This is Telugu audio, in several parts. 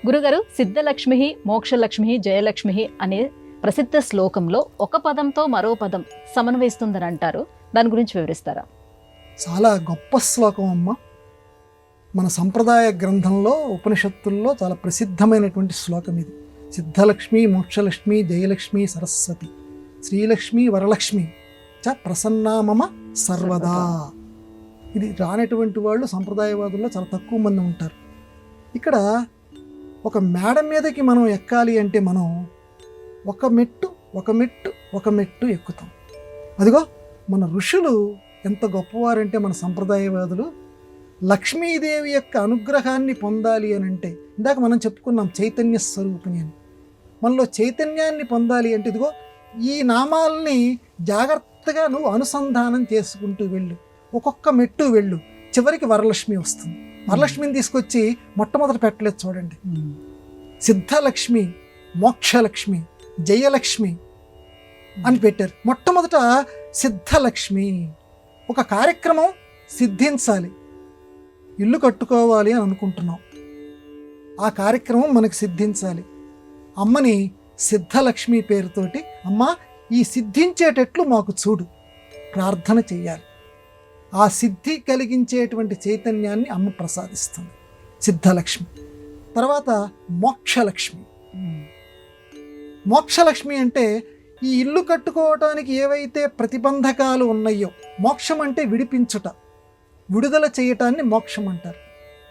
గురుగారు, సిద్ధలక్ష్మి మోక్షలక్ష్మి జయలక్ష్మి అనే ప్రసిద్ధ శ్లోకంలో ఒక పదంతో మరో పదం సమన్వయిస్తుందని అంటారు. దాని గురించి వివరిస్తారా? చాలా గొప్ప శ్లోకం అమ్మ. మన సంప్రదాయ గ్రంథంలో ఉపనిషత్తుల్లో చాలా ప్రసిద్ధమైనటువంటి శ్లోకం ఇది. సిద్ధలక్ష్మి మోక్షలక్ష్మి జయలక్ష్మి సరస్వతి శ్రీలక్ష్మి వరలక్ష్మి చ ప్రసన్నా మమ సర్వదా. ఇది రానటువంటి వాళ్ళు సంప్రదాయవాదుల్లో చాలా తక్కువ మంది ఉంటారు. ఇక్కడ ఒక మేడ మీదకి మనం ఎక్కాలి అంటే మనం ఒక మెట్టు ఒక మెట్టు ఒక మెట్టు ఎక్కుతాం. అదిగో మన ఋషులు ఎంత గొప్పవారంటే, మన సంప్రదాయవాదులు లక్ష్మీదేవి యొక్క అనుగ్రహాన్ని పొందాలి అని అంటే, ఇందాక మనం చెప్పుకున్నాం చైతన్య స్వరూపిణి అని. మనలో చైతన్యాన్ని పొందాలి అంటే ఇదిగో ఈ నామాల్ని జాగ్రత్తగా నువ్వు అనుసంధానం చేసుకుంటూ వెళ్ళు, ఒక్కొక్క మెట్టు వెళ్ళు, చివరికి వరలక్ష్మి వస్తుంది. వరలక్ష్మిని తీసుకొచ్చి మొట్టమొదటి పెట్టలేదు చూడండి. సిద్ధలక్ష్మి మోక్షలక్ష్మి జయలక్ష్మి అని పెట్టారు. మొట్టమొదట సిద్ధలక్ష్మి. ఒక కార్యక్రమం సిద్ధించాలి, ఇల్లు కట్టుకోవాలి అని అనుకుంటున్నాం, ఆ కార్యక్రమం మనకు సిద్ధించాలి. అమ్మని సిద్ధలక్ష్మి పేరుతోటి అమ్మ ఈ సిద్ధించేటట్లు మాకు చూడు ప్రార్థన చెయ్యాలి. ఆ సిద్ధి కలిగించేటువంటి చైతన్యాన్ని అమ్మ ప్రసాదిస్తుంది, సిద్ధలక్ష్మి. తర్వాత మోక్షలక్ష్మి. మోక్షలక్ష్మి అంటే ఈ ఇల్లు కట్టుకోవటానికి ఏవైతే ప్రతిబంధకాలు ఉన్నాయో, మోక్షం అంటే విడిపించుట, విడుదల చేయటాన్ని మోక్షం అంటారు.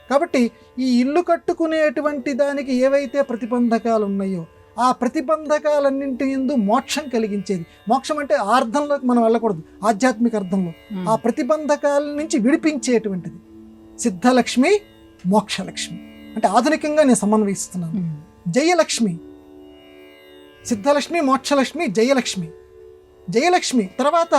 కాబట్టి ఈ ఇల్లు కట్టుకునేటువంటి దానికి ఏవైతే ప్రతిబంధకాలు ఉన్నాయో ఆ ప్రతిబంధకాలన్నింటి యందు మోక్షం కలిగించేది. మోక్షం అంటే ఆ అర్థంలోకి మనం వెళ్ళకూడదు, ఆధ్యాత్మిక అర్థంలో ఆ ప్రతిబంధకాల నుంచి విడిపించేటువంటిది సిద్ధలక్ష్మి మోక్షలక్ష్మి. అంటే ఆధునికంగా నేను సమన్వయిస్తున్నాను. జయలక్ష్మి. సిద్ధలక్ష్మి మోక్షలక్ష్మి జయలక్ష్మి. జయలక్ష్మి తర్వాత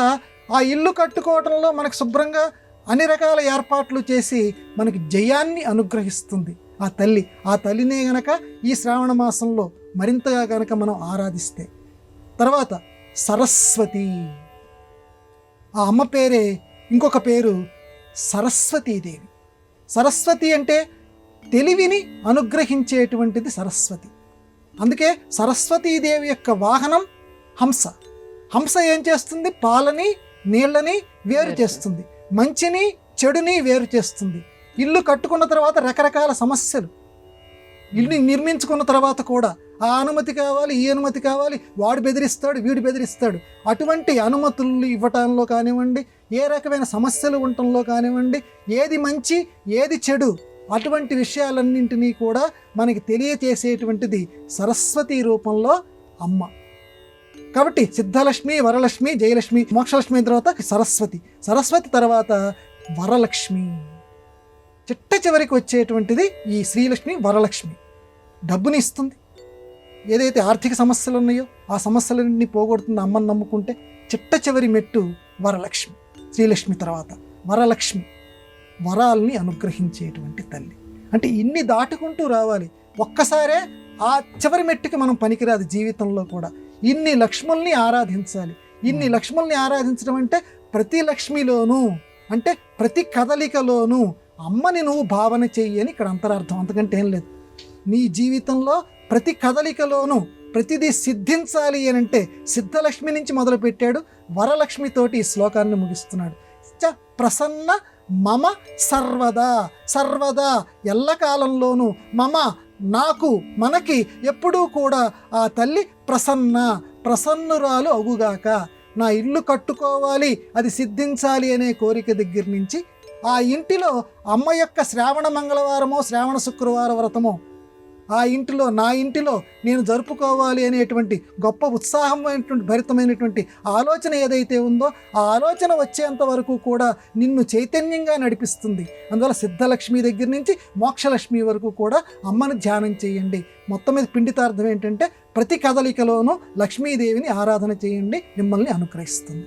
ఆ ఇల్లు కట్టుకోవడంలో మనకు శుభ్రంగా అన్ని రకాల ఏర్పాట్లు చేసి మనకి జయాన్ని అనుగ్రహిస్తుంది ఆ తల్లి. ఆ తల్లినే గనక ఈ శ్రావణ మాసంలో మరింతగా గనక మనం ఆరాధిస్తే. తర్వాత సరస్వతి. ఆ అమ్మ పేరే ఇంకొక పేరు సరస్వతీదేవి. సరస్వతి అంటే తెలివిని అనుగ్రహించేటువంటిది సరస్వతి. అందుకే సరస్వతీదేవి యొక్క వాహనం హంస. హంస ఏం చేస్తుంది? పాలని నీళ్ళని వేరు చేస్తుంది, మంచిని చెడుని వేరు చేస్తుంది. ఇల్లు కట్టుకున్న తర్వాత రకరకాల సమస్యలు, ఇల్లు నిర్మించుకున్న తర్వాత కూడా ఆ అనుమతి కావాలి, ఈ అనుమతి కావాలి, వాడు బెదిరిస్తాడు వీడు బెదిరిస్తాడు. అటువంటి అనుమతులు ఇవ్వటంలో కానివ్వండి, ఏ రకమైన సమస్యలు ఉండటంలో కానివ్వండి, ఏది మంచి ఏది చెడు, అటువంటి విషయాలన్నింటినీ కూడా మనకి తెలియచేసేటువంటిది సరస్వతి రూపంలో అమ్మ. కాబట్టి సిద్ధలక్ష్మి వరలక్ష్మి జయలక్ష్మి మోక్షలక్ష్మి తర్వాత సరస్వతి. సరస్వతి తర్వాత వరలక్ష్మి. చిట్ట చివరికి వచ్చేటువంటిది ఈ శ్రీలక్ష్మి వరలక్ష్మి. డబ్బుని ఇస్తుంది. ఏదైతే ఆర్థిక సమస్యలు ఉన్నాయో ఆ సమస్యలన్నీ పోగొడుతుంది అమ్మని నమ్ముకుంటే. చిట్ట చివరి మెట్టు వరలక్ష్మి. శ్రీలక్ష్మి తర్వాత వరలక్ష్మి, వరాల్ని అనుగ్రహించేటువంటి తల్లి. అంటే ఇన్ని దాటుకుంటూ రావాలి. ఒక్కసారే ఆ చివరి మెట్టుకి మనం పనికిరాదు జీవితంలో కూడా. ఇన్ని లక్ష్ముల్ని ఆరాధించాలి. ఇన్ని లక్ష్ముల్ని ఆరాధించడం అంటే ప్రతి లక్ష్మిలోనూ, అంటే ప్రతి కదలికలోనూ అమ్మని నువ్వు భావన చెయ్యి అని ఇక్కడ అంతరార్థం, అంతకంటే ఏం లేదు. నీ జీవితంలో ప్రతి కదలికలోనూ ప్రతిదీ సిద్ధించాలి అని అంటే సిద్ధలక్ష్మి నుంచి మొదలుపెట్టాడు, వరలక్ష్మితోటి ఈ శ్లోకాన్ని ముగిస్తున్నాడు. చ ప్రసన్న మమ సర్వదా. సర్వదా ఎల్లకాలంలోనూ మమ నాకు మనకి ఎప్పుడూ కూడా ఆ తల్లి ప్రసన్న, ప్రసన్నురాలు అగుగాక. నా ఇల్లు కట్టుకోవాలి, అది సిద్ధించాలి అనే కోరిక దగ్గర నుంచి ఆ ఇంటిలో అమ్మ యొక్క శ్రావణ మంగళవారమో శ్రావణ శుక్రవార వ్రతమో ఆ ఇంటిలో, నా ఇంటిలో నేను జరుపుకోవాలి అనేటువంటి గొప్ప ఉత్సాహమైనటువంటి భరితమైనటువంటి ఆలోచన ఏదైతే ఉందో ఆ ఆలోచన వచ్చేంత వరకు కూడా నిన్ను చైతన్యంగా నడిపిస్తుంది. అందువల్ల సిద్ధలక్ష్మి దగ్గర నుంచి మోక్షలక్ష్మి వరకు కూడా అమ్మను ధ్యానం చేయండి. మొత్తం మీద పిండితార్థం ఏంటంటే ప్రతి కదలికలోనూ లక్ష్మీదేవిని ఆరాధన చేయండి, మిమ్మల్ని అనుగ్రహిస్తుంది.